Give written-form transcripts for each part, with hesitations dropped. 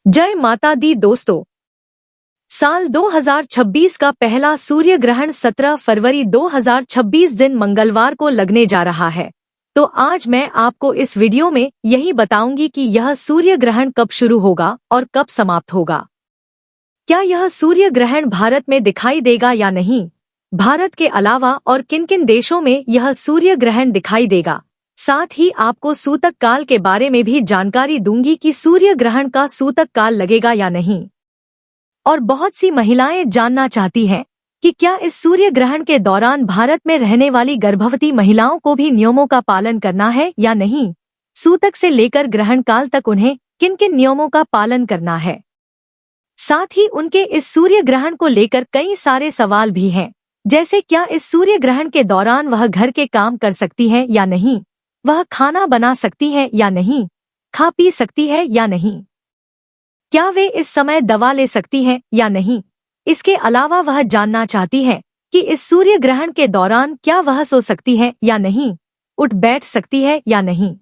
जय माता दी दोस्तों। साल 2026 का पहला सूर्य ग्रहण 17 फरवरी 2026 दिन मंगलवार को लगने जा रहा है। तो आज मैं आपको इस वीडियो में यही बताऊंगी कि यह सूर्य ग्रहण कब शुरू होगा और कब समाप्त होगा। क्या यह सूर्य ग्रहण भारत में दिखाई देगा या नहीं, भारत के अलावा और किन किन देशों में यह सूर्य ग्रहण दिखाई देगा। साथ ही आपको सूतक काल के बारे में भी जानकारी दूंगी कि सूर्य ग्रहण का सूतक काल लगेगा या नहीं। और बहुत सी महिलाएं जानना चाहती हैं कि क्या इस सूर्य ग्रहण के दौरान भारत में रहने वाली गर्भवती महिलाओं को भी नियमों का पालन करना है या नहीं। सूतक से लेकर ग्रहण काल तक उन्हें किन किन नियमों का पालन करना है। साथ ही उनके इस सूर्य ग्रहण को लेकर कई सारे सवाल भी हैं, जैसे क्या इस सूर्य ग्रहण के दौरान वह घर के काम कर सकती है या नहीं, वह खाना बना सकती है या नहीं, खा पी सकती है या नहीं, क्या वे इस समय दवा ले सकती है या नहीं। इसके अलावा वह जानना चाहती है कि इस सूर्य ग्रहण के दौरान क्या वह सो सकती है या नहीं, उठ बैठ सकती है या नहीं,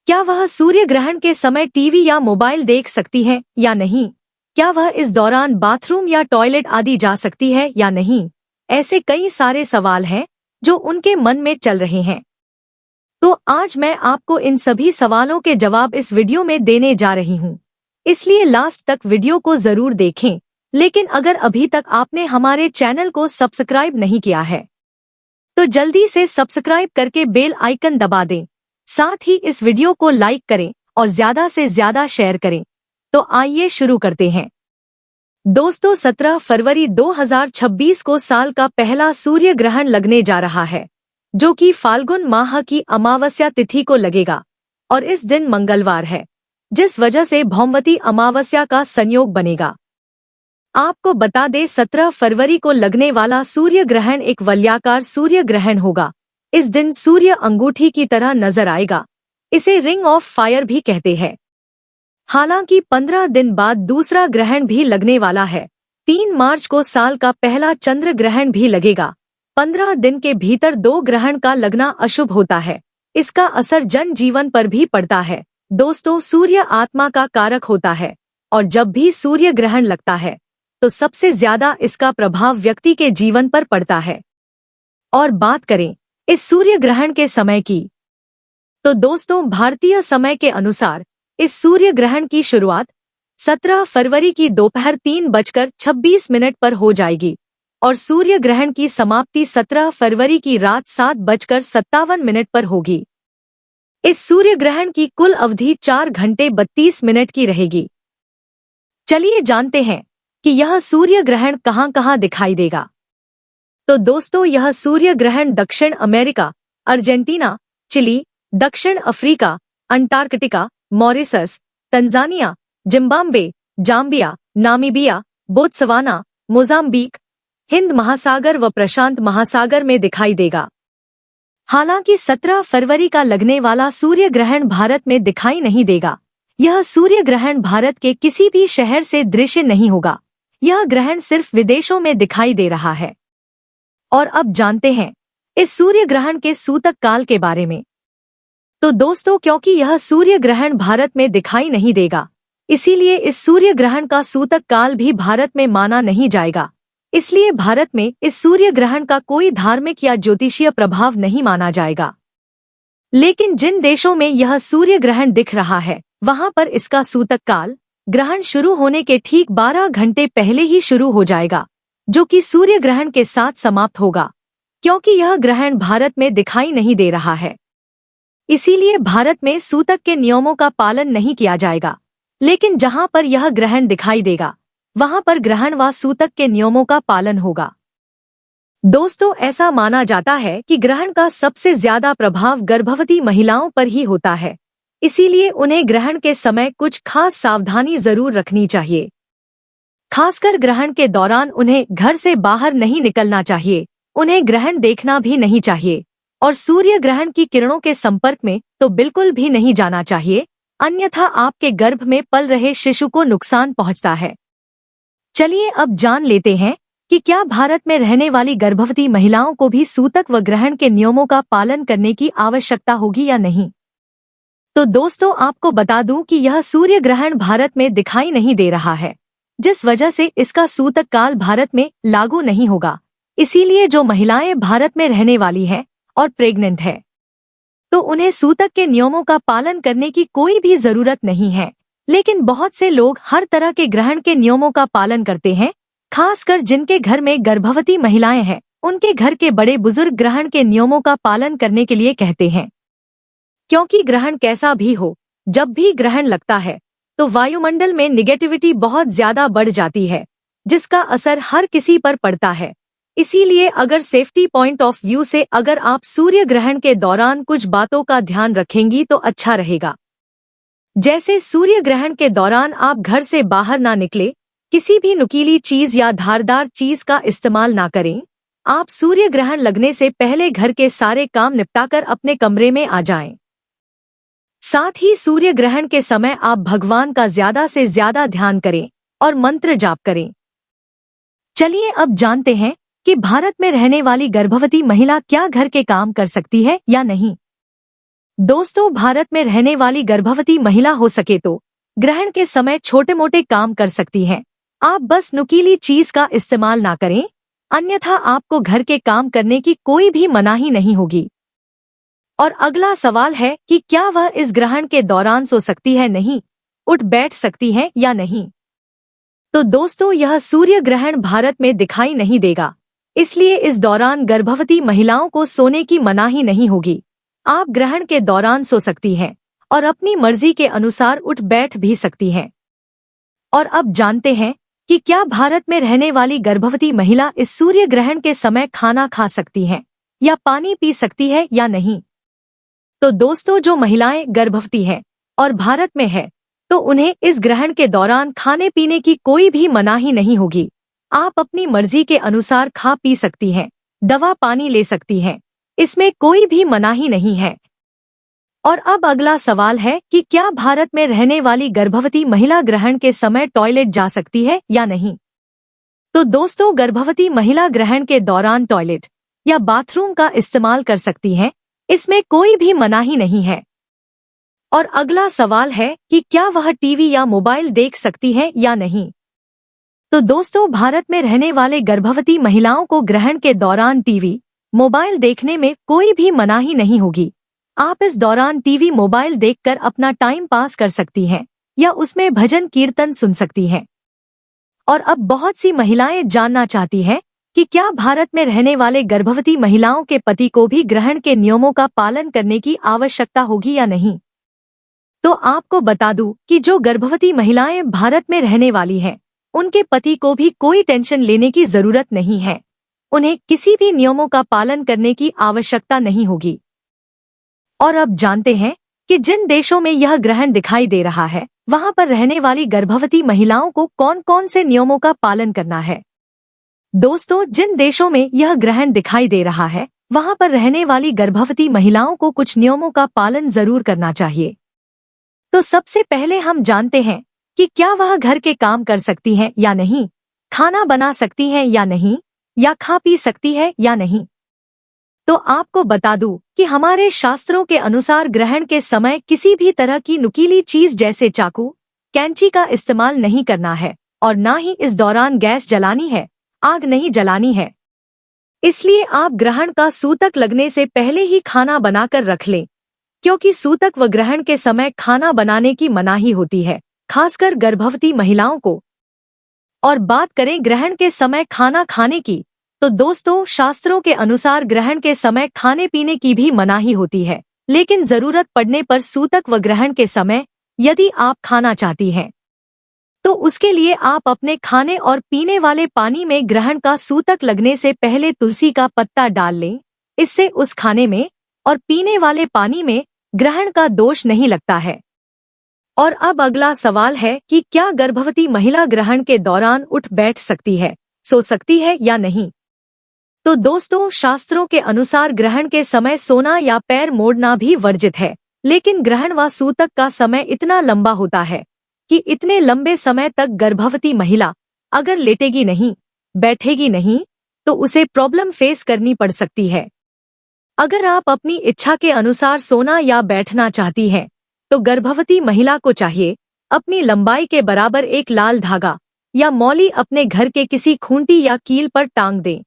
क्या वह सूर्य ग्रहण के समय टीवी या मोबाइल देख सकती है या नहीं, क्या वह इस दौरान बाथरूम या टॉयलेट आदि जा सकती है या नहीं। ऐसे कई सारे सवाल हैं जो उनके मन में चल रहे हैं। तो आज मैं आपको इन सभी सवालों के जवाब इस वीडियो में देने जा रही हूँ, इसलिए लास्ट तक वीडियो को जरूर देखें। लेकिन अगर अभी तक आपने हमारे चैनल को सब्सक्राइब नहीं किया है तो जल्दी से सब्सक्राइब करके बेल आइकन दबा दें। साथ ही इस वीडियो को लाइक करें और ज्यादा से ज्यादा शेयर करें। तो आइए शुरू करते हैं। दोस्तों, 17 फरवरी 2026 को साल का पहला सूर्य ग्रहण लगने जा रहा है, जो कि फाल्गुन माह की अमावस्या तिथि को लगेगा और इस दिन मंगलवार है, जिस वजह से भौमवती अमावस्या का संयोग बनेगा। आपको बता दें, 17 फरवरी को लगने वाला सूर्य ग्रहण एक वलयाकार सूर्य ग्रहण होगा। इस दिन सूर्य अंगूठी की तरह नजर आएगा। इसे रिंग ऑफ फायर भी कहते हैं। हालांकि 15 दिन बाद दूसरा ग्रहण भी लगने वाला है। 3 मार्च को साल का पहला चंद्र ग्रहण भी लगेगा। 15 दिन के भीतर 2 ग्रहण का लगना अशुभ होता है। इसका असर जन जीवन पर भी पड़ता है। दोस्तों, सूर्य आत्मा का कारक होता है और जब भी सूर्य ग्रहण लगता है तो सबसे ज्यादा इसका प्रभाव व्यक्ति के जीवन पर पड़ता है। और बात करें इस सूर्य ग्रहण के समय की, तो दोस्तों, भारतीय समय के अनुसार इस सूर्य ग्रहण की शुरुआत 17 फरवरी की दोपहर 3:26 पर हो जाएगी और सूर्य ग्रहण की समाप्ति 17 फरवरी की रात 7:57 पर होगी। इस सूर्य ग्रहण की कुल अवधि 4 घंटे 32 मिनट की रहेगी। चलिए जानते हैं कि यह सूर्य ग्रहण कहां-कहां दिखाई देगा। तो दोस्तों, यह सूर्य ग्रहण दक्षिण अमेरिका, अर्जेंटीना, चिली, दक्षिण Africa, Antarctica, Mauritius, Tanzania, Zimbabwe, Zambia, Namibia, Botswana, Mozambique, Hind महासागर व प्रशांत महासागर में दिखाई देगा। हालांकि 17 फरवरी का लगने वाला सूर्य ग्रहण भारत में दिखाई नहीं देगा। यह सूर्य ग्रहण भारत के किसी भी शहर से दृश्य नहीं होगा। यह ग्रहण सिर्फ विदेशों में दिखाई दे रहा है। और अब जानते हैं इस सूर्य ग्रहण के सूतक काल के बारे में। तो दोस्तों, क्योंकि यह सूर्य ग्रहण भारत में दिखाई नहीं देगा, इसीलिए इस सूर्य ग्रहण का सूतक काल भी भारत में माना नहीं जाएगा। इसलिए भारत में इस सूर्य ग्रहण का कोई धार्मिक या ज्योतिषीय प्रभाव नहीं माना जाएगा। लेकिन जिन देशों में यह सूर्य ग्रहण दिख रहा है, वहां पर इसका सूतक काल ग्रहण शुरू होने के ठीक 12 घंटे पहले ही शुरू हो जाएगा, जो कि सूर्य ग्रहण के साथ समाप्त होगा। क्योंकि यह ग्रहण भारत में दिखाई नहीं दे रहा है, इसीलिए भारत में सूतक के नियमों का पालन नहीं किया जाएगा। लेकिन जहां पर यह ग्रहण दिखाई देगा, वहां पर ग्रहण व सूतक के नियमों का पालन होगा। दोस्तों, ऐसा माना जाता है कि ग्रहण का सबसे ज्यादा प्रभाव गर्भवती महिलाओं पर ही होता है, इसीलिए उन्हें ग्रहण के समय कुछ खास सावधानी जरूर रखनी चाहिए। खासकर ग्रहण के दौरान उन्हें घर से बाहर नहीं निकलना चाहिए, उन्हें ग्रहण देखना भी नहीं चाहिए और सूर्य ग्रहण की किरणों के संपर्क में तो बिल्कुल भी नहीं जाना चाहिए, अन्यथा आपके गर्भ में पल रहे शिशु को नुकसान पहुंचता है। चलिए अब जान लेते हैं कि क्या भारत में रहने वाली गर्भवती महिलाओं को भी सूतक व ग्रहण के नियमों का पालन करने की आवश्यकता होगी या नहीं। तो दोस्तों आपको बता दूं कि यह सूर्य ग्रहण भारत में दिखाई नहीं दे रहा है, जिस वजह से इसका सूतक काल भारत में लागू नहीं होगा। इसीलिए जो महिलाएं भारत में रहने वाली हैं और प्रेग्नेंट है तो उन्हें सूतक के नियमों का पालन करने की कोई भी जरूरत नहीं है। लेकिन बहुत से लोग हर तरह के ग्रहण के नियमों का पालन करते हैं, खासकर जिनके घर में गर्भवती महिलाएं हैं। उनके घर के बड़े बुजुर्ग ग्रहण के नियमों का पालन करने के लिए कहते हैं, क्योंकि ग्रहण कैसा भी हो, जब भी ग्रहण लगता है तो वायुमंडल में निगेटिविटी बहुत ज्यादा बढ़ जाती है, जिसका असर हर किसी पर पड़ता है। इसीलिए अगर सेफ्टी पॉइंट ऑफ व्यू से अगर आप सूर्य ग्रहण के दौरान कुछ बातों का ध्यान रखेंगी तो अच्छा रहेगा। जैसे सूर्य ग्रहण के दौरान आप घर से बाहर ना निकले, किसी भी नुकीली चीज या धारदार चीज का इस्तेमाल ना करें। आप सूर्य ग्रहण लगने से पहले घर के सारे काम निपटाकर अपने कमरे में आ जाएं। साथ ही सूर्य ग्रहण के समय आप भगवान का ज्यादा से ज्यादा ध्यान करें और मंत्र जाप करें। चलिए अब जानते हैं कि भारत में रहने वाली गर्भवती महिला क्या घर के काम कर सकती है या नहीं। दोस्तों भारत में रहने वाली गर्भवती महिला हो सके तो ग्रहण के समय छोटे मोटे काम कर सकती है। आप बस नुकीली चीज का इस्तेमाल ना करें, अन्यथा आपको घर के काम करने की कोई भी मनाही नहीं होगी। और अगला सवाल है कि क्या वह इस ग्रहण के दौरान सो सकती है, नहीं उठ बैठ सकती है या नहीं। तो दोस्तों यह सूर्य ग्रहण भारत में दिखाई नहीं देगा, इसलिए इस दौरान गर्भवती महिलाओं को सोने की मनाही नहीं होगी। आप ग्रहण के दौरान सो सकती हैं और अपनी मर्जी के अनुसार उठ बैठ भी सकती हैं। और अब जानते हैं कि क्या भारत में रहने वाली गर्भवती महिला इस सूर्य ग्रहण के समय खाना खा सकती है या पानी पी सकती है या नहीं। तो दोस्तों जो महिलाएं गर्भवती हैं और भारत में है तो उन्हें इस ग्रहण के दौरान खाने पीने की कोई भी मनाही नहीं होगी। आप अपनी मर्जी के अनुसार खा पी सकती हैं, दवा पानी ले सकती हैं, इसमें कोई भी मनाही नहीं है। और अब अगला सवाल है कि क्या भारत में रहने वाली गर्भवती महिला ग्रहण के समय टॉयलेट जा सकती है या नहीं। तो दोस्तों गर्भवती महिला ग्रहण के दौरान टॉयलेट या बाथरूम का इस्तेमाल कर सकती हैं, इसमें कोई भी मनाही नहीं है। और अगला सवाल है कि क्या वह टीवी या मोबाइल देख सकती है या नहीं। तो दोस्तों भारत में रहने वाले गर्भवती महिलाओं को ग्रहण के दौरान टीवी मोबाइल देखने में कोई भी मनाही नहीं होगी। आप इस दौरान टीवी मोबाइल देखकर अपना टाइम पास कर सकती हैं या उसमें भजन कीर्तन सुन सकती हैं। और अब बहुत सी महिलाएं जानना चाहती हैं कि क्या भारत में रहने वाले गर्भवती महिलाओं के पति को भी ग्रहण के नियमों का पालन करने की आवश्यकता होगी या नहीं। तो आपको बता दूं कि जो गर्भवती महिलाएं भारत में रहने वाली हैं, उनके पति को भी कोई टेंशन लेने की जरूरत नहीं है। उन्हें किसी भी नियमों का पालन करने की आवश्यकता नहीं होगी। और अब जानते हैं कि जिन देशों में यह ग्रहण दिखाई दे रहा है, वहां पर रहने वाली गर्भवती महिलाओं को कौन कौन से नियमों का पालन करना है। दोस्तों जिन देशों में यह ग्रहण दिखाई दे रहा है, वहां पर रहने वाली गर्भवती महिलाओं को कुछ नियमों का पालन जरूर करना चाहिए। तो सबसे पहले हम जानते हैं कि क्या वह घर के काम कर सकती हैं या नहीं, खाना बना सकती हैं या नहीं, या खा पी सकती है या नहीं। तो आपको बता दूं कि हमारे शास्त्रों के अनुसार ग्रहण के समय किसी भी तरह की नुकीली चीज जैसे चाकू, कैंची का इस्तेमाल नहीं करना है और ना ही इस दौरान गैस जलानी है, आग नहीं जलानी है। इसलिए आप ग्रहण का सूतक लगने से पहले ही खाना बनाकर रख लें, क्योंकि सूतक व ग्रहण के समय खाना बनाने की मनाही होती है, खासकर गर्भवती महिलाओं को। और बात करें ग्रहण के समय खाना खाने की, तो दोस्तों शास्त्रों के अनुसार ग्रहण के समय खाने पीने की भी मनाही होती है, लेकिन जरूरत पड़ने पर सूतक व ग्रहण के समय यदि आप खाना चाहती हैं तो उसके लिए आप अपने खाने और पीने वाले पानी में ग्रहण का सूतक लगने से पहले तुलसी का पत्ता डाल लें। इससे उस खाने में और पीने वाले पानी में ग्रहण का दोष नहीं लगता है। और अब अगला सवाल है कि क्या गर्भवती महिला ग्रहण के दौरान उठ बैठ सकती है, सो सकती है या नहीं। तो दोस्तों शास्त्रों के अनुसार ग्रहण के समय सोना या पैर मोड़ना भी वर्जित है, लेकिन ग्रहण व सूतक का समय इतना लंबा होता है कि इतने लंबे समय तक गर्भवती महिला अगर लेटेगी नहीं, बैठेगी नहीं, तो उसे प्रॉब्लम फेस करनी पड़ सकती है। अगर आप अपनी इच्छा के अनुसार सोना या बैठना चाहती हैं तो गर्भवती महिला को चाहिए अपनी लंबाई के बराबर एक लाल धागा या मौली अपने घर के किसी खूंटी या कील पर टांग दें,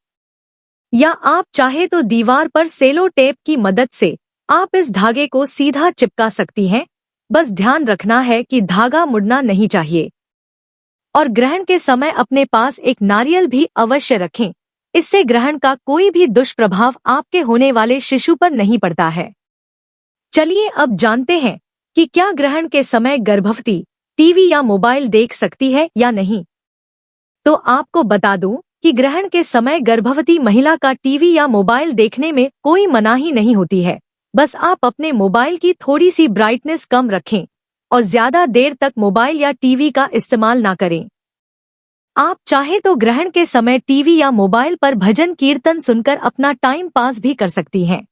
या आप चाहे तो दीवार पर सेलो टेप की मदद से आप इस धागे को सीधा चिपका सकती हैं। बस ध्यान रखना है कि धागा मुड़ना नहीं चाहिए। और ग्रहण के समय अपने पास एक नारियल भी अवश्य रखें, इससे ग्रहण का कोई भी दुष्प्रभाव आपके होने वाले शिशु पर नहीं पड़ता है। चलिए अब जानते हैं कि क्या ग्रहण के समय गर्भवती टीवी या मोबाइल देख सकती है या नहीं। तो आपको बता दूं कि ग्रहण के समय गर्भवती महिला का टीवी या मोबाइल देखने में कोई मनाही नहीं होती है। बस आप अपने मोबाइल की थोड़ी सी ब्राइटनेस कम रखें और ज्यादा देर तक मोबाइल या टीवी का इस्तेमाल ना करें। आप चाहे तो ग्रहण के समय टीवी या मोबाइल पर भजन कीर्तन सुनकर अपना टाइम पास भी कर सकती हैं।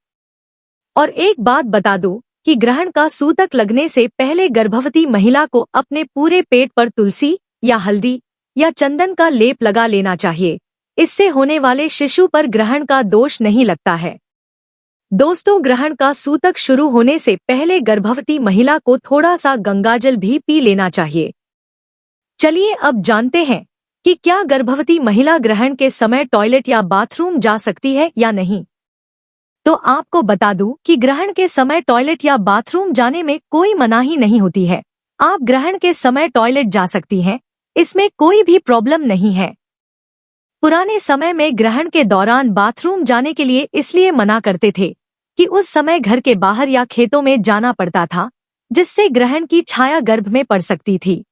और एक बात बता दूं कि ग्रहण का सूतक लगने से पहले गर्भवती महिला को अपने पूरे पेट पर तुलसी या हल्दी या चंदन का लेप लगा लेना चाहिए। इससे होने वाले शिशु पर ग्रहण का दोष नहीं लगता है। दोस्तों, ग्रहण का सूतक शुरू होने से पहले गर्भवती महिला को थोड़ा सा गंगाजल भी पी लेना चाहिए। चलिए अब जानते हैं कि क्या गर्भवती महिला ग्रहण के समय टॉयलेट या बाथरूम जा सकती है या नहीं। तो आपको बता दूं कि ग्रहण के समय टॉयलेट या बाथरूम जाने में कोई मनाही नहीं होती है। आप ग्रहण के समय टॉयलेट जा सकती हैं, इसमें कोई भी प्रॉब्लम नहीं है। पुराने समय में ग्रहण के दौरान बाथरूम जाने के लिए इसलिए मना करते थे कि उस समय घर के बाहर या खेतों में जाना पड़ता था, जिससे ग्रहण की छाया गर्भ में पड़ सकती थी।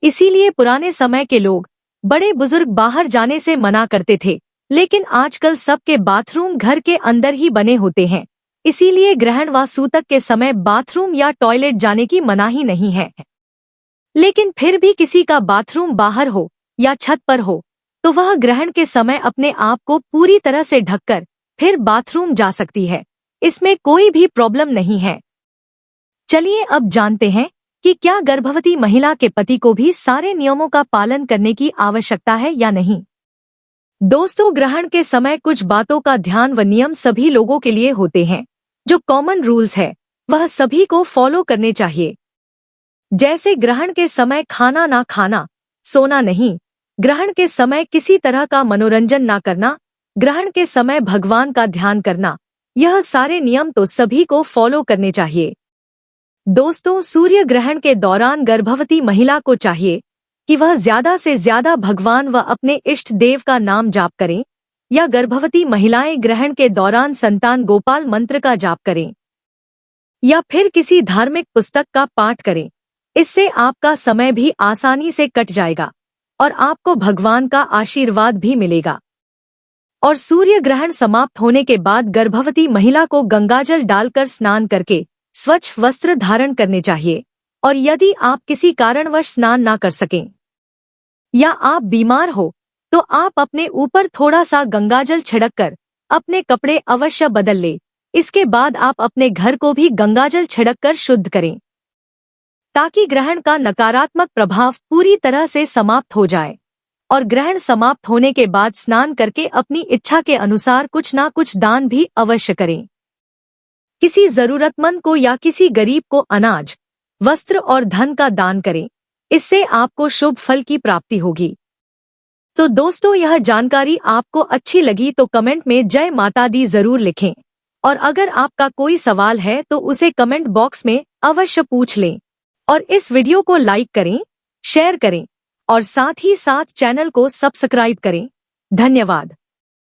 इसीलिए पुराने समय के लोग बड़े बुजुर्ग बाहर जाने से मना करते थे। लेकिन आजकल सबके बाथरूम घर के अंदर ही बने होते हैं, इसीलिए ग्रहण व सूतक के समय बाथरूम या टॉयलेट जाने की मनाही नहीं है। लेकिन फिर भी किसी का बाथरूम बाहर हो या छत पर हो तो वह ग्रहण के समय अपने आप को पूरी तरह से ढककर फिर बाथरूम जा सकती है। इसमें कोई भी प्रॉब्लम नहीं है। चलिए अब जानते हैं कि क्या गर्भवती महिला के पति को भी सारे नियमों का पालन करने की आवश्यकता है या नहीं। दोस्तों, ग्रहण के समय कुछ बातों का ध्यान व नियम सभी लोगों के लिए होते हैं। जो कॉमन रूल्स है वह सभी को फॉलो करने चाहिए। जैसे ग्रहण के समय खाना ना खाना, सोना नहीं, ग्रहण के समय किसी तरह का मनोरंजन ना करना, ग्रहण के समय भगवान का ध्यान करना, यह सारे नियम तो सभी को फॉलो करने चाहिए। दोस्तों, सूर्य ग्रहण के दौरान गर्भवती महिला को चाहिए कि वह ज्यादा से ज्यादा भगवान व अपने इष्ट देव का नाम जाप करें, या गर्भवती महिलाएं ग्रहण के दौरान संतान गोपाल मंत्र का जाप करें, या फिर किसी धार्मिक पुस्तक का पाठ करें। इससे आपका समय भी आसानी से कट जाएगा और आपको भगवान का आशीर्वाद भी मिलेगा। और सूर्य ग्रहण समाप्त होने के बाद गर्भवती महिला को गंगाजल डालकर स्नान करके स्वच्छ वस्त्र धारण करने चाहिए। और यदि आप किसी कारणवश स्नान ना कर सकें या आप बीमार हो तो आप अपने ऊपर थोड़ा सा गंगाजल छिड़ककर अपने कपड़े अवश्य बदल लें। इसके बाद आप अपने घर को भी गंगाजल छिड़ककर शुद्ध करें, ताकि ग्रहण का नकारात्मक प्रभाव पूरी तरह से समाप्त हो जाए। और ग्रहण समाप्त होने के बाद स्नान करके अपनी इच्छा के अनुसार कुछ ना कुछ दान भी अवश्य करें। किसी जरूरतमंद को या किसी गरीब को अनाज, वस्त्र और धन का दान करें, इससे आपको शुभ फल की प्राप्ति होगी। तो दोस्तों, यह जानकारी आपको अच्छी लगी तो कमेंट में जय माता दी जरूर लिखें। और अगर आपका कोई सवाल है तो उसे कमेंट बॉक्स में अवश्य पूछ लें। और इस वीडियो को लाइक करें, शेयर करें और साथ ही साथ चैनल को सब्सक्राइब करें। धन्यवाद।